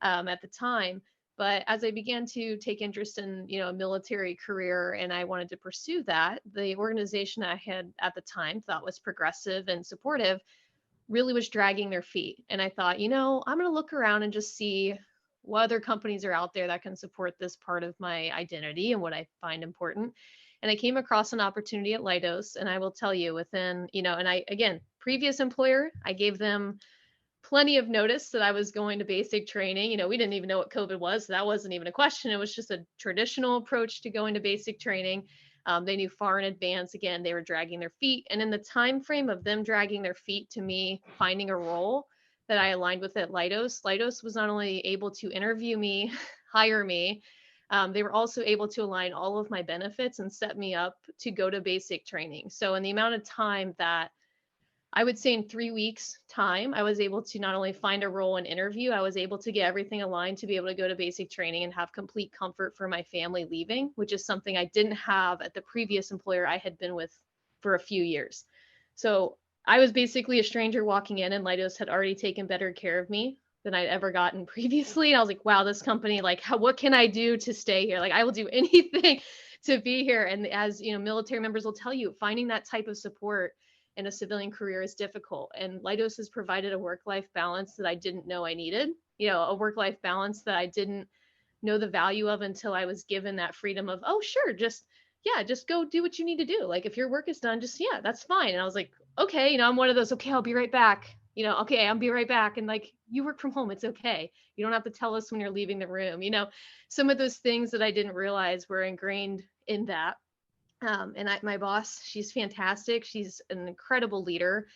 at the time. But as I began to take interest in, a military career and I wanted to pursue that, the organization I had at the time thought was progressive and supportive really was dragging their feet. And I thought, I'm going to look around and just see what other companies are out there that can support this part of my identity and what I find important. And I came across an opportunity at Leidos, and I will tell you within, again, previous employer, I gave them plenty of notice that I was going to basic training. We didn't even know what COVID was, so that wasn't even a question. It was just a traditional approach to going to basic training. They knew far in advance. Again, they were dragging their feet. And in the time frame of them dragging their feet to me finding a role that I aligned with at Leidos was not only able to interview me, hire me, they were also able to align all of my benefits and set me up to go to basic training. So in the amount of time that I would say in 3 weeks time, I was able to not only find a role and interview, I was able to get everything aligned to be able to go to basic training and have complete comfort for my family leaving, which is something I didn't have at the previous employer I had been with for a few years. So I was basically a stranger walking in, and Leidos had already taken better care of me than I'd ever gotten previously. And I was like, wow, this company, like, what can I do to stay here? Like, I will do anything to be here. And as military members will tell you, finding that type of support in a civilian career is difficult. And Leidos has provided a work-life balance that I didn't know I needed, a work-life balance that I didn't know the value of until I was given that freedom of, oh, sure, just go do what you need to do. Like if your work is done, that's fine. And I was like, okay, I'm one of those, okay, I'll be right back. Okay, I'll be right back. And like, you work from home, it's okay. You don't have to tell us when you're leaving the room. Some of those things that I didn't realize were ingrained in that. And my boss, she's fantastic. She's an incredible leader.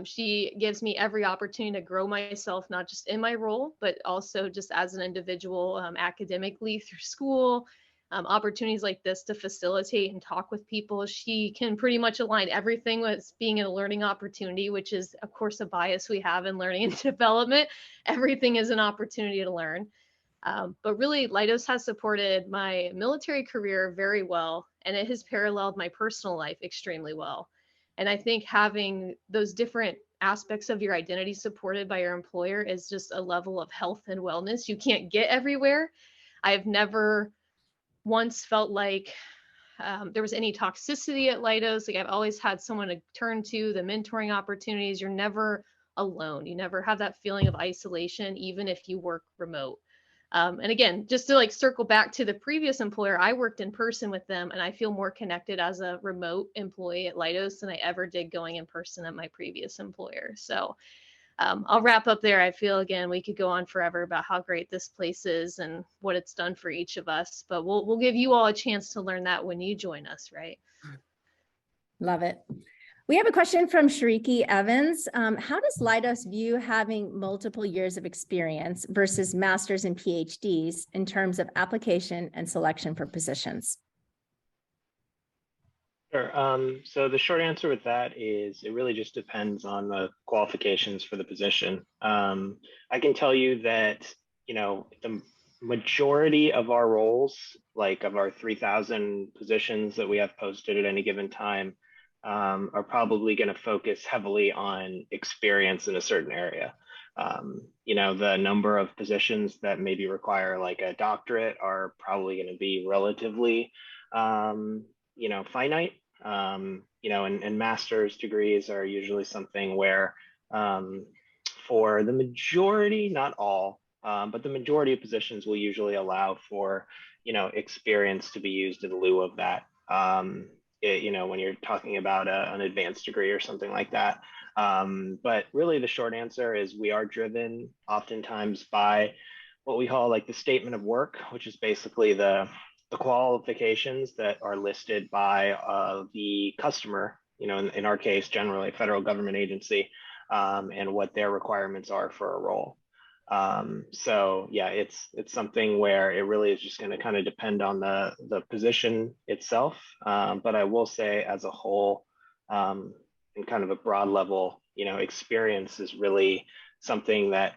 She gives me every opportunity to grow myself, not just in my role, but also just as an individual, academically through school, opportunities like this to facilitate and talk with people. She can pretty much align everything with being a learning opportunity, which is, of course, a bias we have in learning and development. Everything is an opportunity to learn. But really, Leidos has supported my military career very well, and it has paralleled my personal life extremely well. And I think having those different aspects of your identity supported by your employer is just a level of health and wellness you can't get everywhere. I've never once felt like there was any toxicity at Leidos. Like I've always had someone to turn to, the mentoring opportunities. You're never alone. You never have that feeling of isolation, even if you work remote. And again, just to like circle back to the previous employer, I worked in person with them, and I feel more connected as a remote employee at Leidos than I ever did going in person at my previous employer. So I'll wrap up there. I feel, again, we could go on forever about how great this place is and what it's done for each of us, but we'll give you all a chance to learn that when you join us, right? Love it. We have a question from Shariki Evans. How does Leidos view having multiple years of experience versus masters and PhDs in terms of application and selection for positions? Sure. So the short answer with that is it really just depends on the qualifications for the position. I can tell you that, the majority of our roles, like of our 3,000 positions that we have posted at any given time, are probably going to focus heavily on experience in a certain area. The number of positions that maybe require like a doctorate are probably going to be relatively, finite. And master's degrees are usually something where, for the majority, not all, but the majority of positions will usually allow for, experience to be used in lieu of that. When you're talking about an advanced degree or something like that. But really the short answer is we are driven oftentimes by what we call like the statement of work, which is basically the qualifications that are listed by the customer, in our case, generally a federal government agency, and what their requirements are for a role. So yeah, it's something where it really is just going to kind of depend on the position itself. But I will say as a whole, in kind of a broad level, experience is really something that,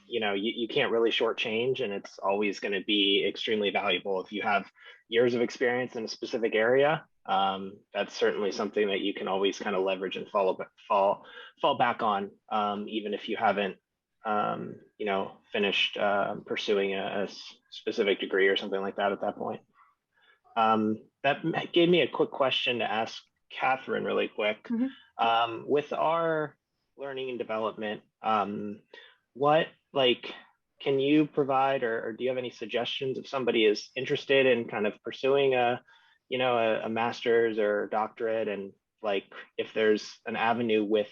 you can't really shortchange, and it's always going to be extremely valuable. If you have years of experience in a specific area, that's certainly something that you can always kind of leverage and fall back on, even if you haven't finished pursuing a specific degree or something like that at that point. That gave me a quick question to ask Katherine really quick. Mm-hmm. With our learning and development, what can you provide, or do you have any suggestions if somebody is interested in kind of pursuing a master's or doctorate, and like if there's an avenue with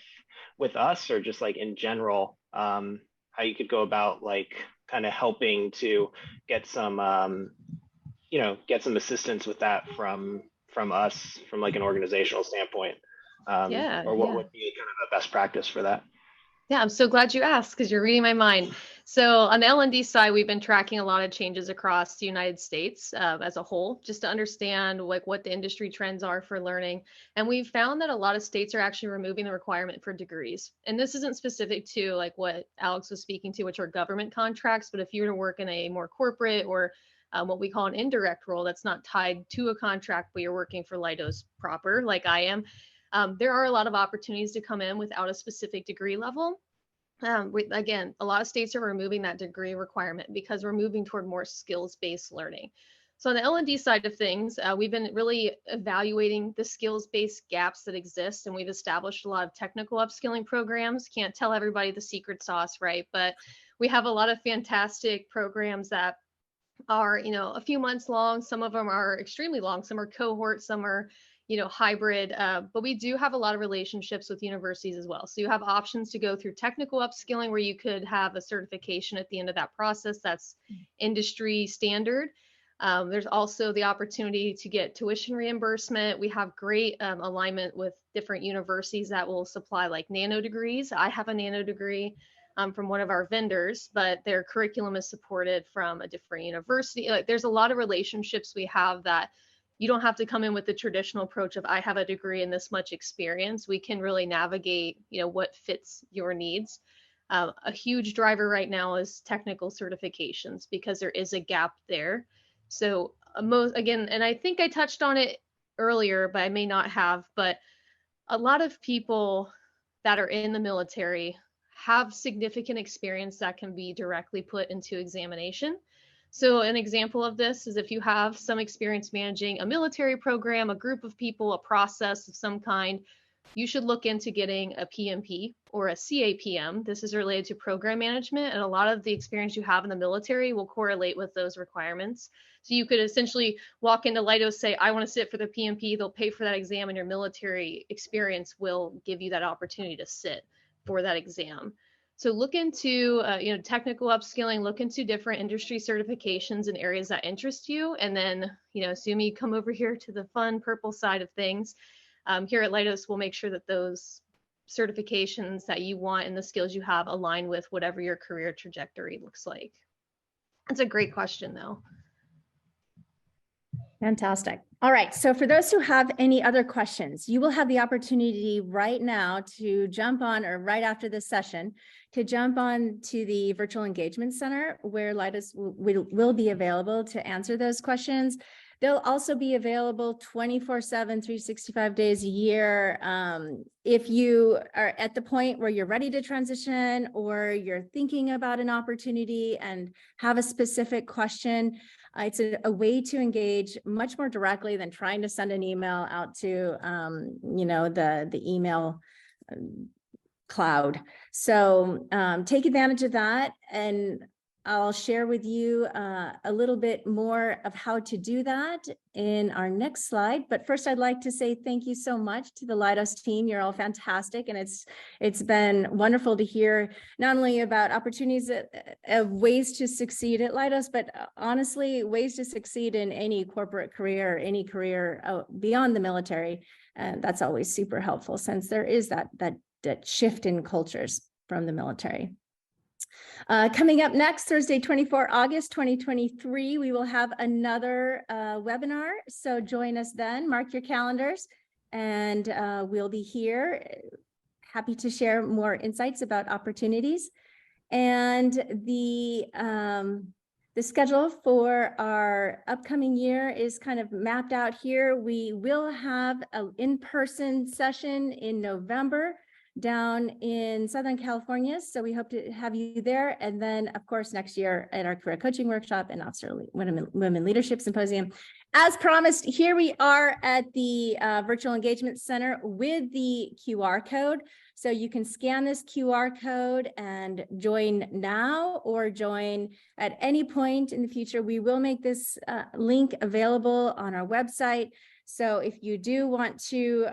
us, or just like in general, how you could go about like kind of helping to get some assistance with that from us, from like an organizational standpoint, or what would be kind of a best practice for that? Yeah, I'm so glad you asked, because you're reading my mind. So on the L&D side, we've been tracking a lot of changes across the United States as a whole, just to understand like what the industry trends are for learning. And we've found that a lot of states are actually removing the requirement for degrees. And this isn't specific to like what Alex was speaking to, which are government contracts, but if you were to work in a more corporate or what we call an indirect role that's not tied to a contract, but you're working for Leidos proper, like I am, there are a lot of opportunities to come in without a specific degree level. Again, a lot of states are removing that degree requirement because we're moving toward more skills-based learning. So on the L&D side of things, we've been really evaluating the skills-based gaps that exist, and we've established a lot of technical upskilling programs. Can't tell everybody the secret sauce, right? But we have a lot of fantastic programs that are, a few months long. Some of them are extremely long. Some are cohort, some are, hybrid. But we do have a lot of relationships with universities as well. So you have options to go through technical upskilling where you could have a certification at the end of that process that's industry standard. There's also the opportunity to get tuition reimbursement. We have great alignment with different universities that will supply like nano degrees. I have a nano degree from one of our vendors, but their curriculum is supported from a different university. Like there's a lot of relationships we have that you don't have to come in with the traditional approach of I have a degree and this much experience. We can really navigate, what fits your needs. A huge driver right now is technical certifications because there is a gap there. So again, and I think I touched on it earlier, but I may not have, but a lot of people that are in the military have significant experience that can be directly put into examination. So an example of this is if you have some experience managing a military program, a group of people, a process of some kind, you should look into getting a PMP or a CAPM. This is related to program management, and a lot of the experience you have in the military will correlate with those requirements. So you could essentially walk into Leidos, say, I want to sit for the PMP. They'll pay for that exam, and your military experience will give you that opportunity to sit for that exam. So look into, technical upskilling, look into different industry certifications in areas that interest you. And then, assume you come over here to the fun purple side of things. Here at Leidos, we'll make sure that those certifications that you want and the skills you have align with whatever your career trajectory looks like. That's a great question, though. Fantastic. All right. So for those who have any other questions, you will have the opportunity right now to jump on, or right after this session, to jump on to the Virtual Engagement Center where Leidos will be available to answer those questions. They'll also be available 24/7, 365 days a year. If you are at the point where you're ready to transition or you're thinking about an opportunity and have a specific question, it's a way to engage much more directly than trying to send an email out to, the email cloud. So take advantage of that, and I'll share with you a little bit more of how to do that in our next slide. But first, I'd like to say thank you so much to the Leidos team. You're all fantastic. And it's been wonderful to hear not only about opportunities of ways to succeed at Leidos, but honestly, ways to succeed in any corporate career, any career beyond the military. And that's always super helpful since there is that shift in cultures from the military. Coming up next, Thursday, 24 August 2023, we will have another webinar. So join us then, mark your calendars, and we'll be here. Happy to share more insights about opportunities. And the schedule for our upcoming year is kind of mapped out here. We will have an in-person session in November down in Southern California. So we hope to have you there. And then, of course, next year at our career coaching workshop and Officer Women Leadership Symposium. As promised, here we are at the Virtual Engagement Center with the QR code. So you can scan this QR code and join now or join at any point in the future. We will make this link available on our website. So if you do want to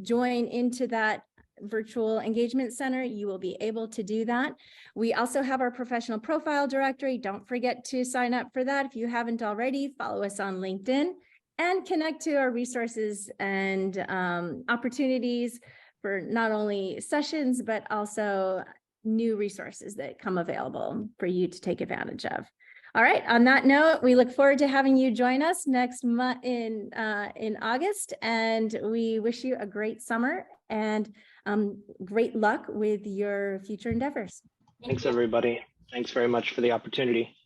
join into that Virtual Engagement Center, you will be able to do that. We also have our professional profile directory. Don't forget to sign up for that. If you haven't already, follow us on LinkedIn and connect to our resources and opportunities for not only sessions, but also new resources that come available for you to take advantage of. All right, on that note, we look forward to having you join us next month in August, and we wish you a great summer and great luck with your future endeavors. Thanks, everybody. Thanks very much for the opportunity.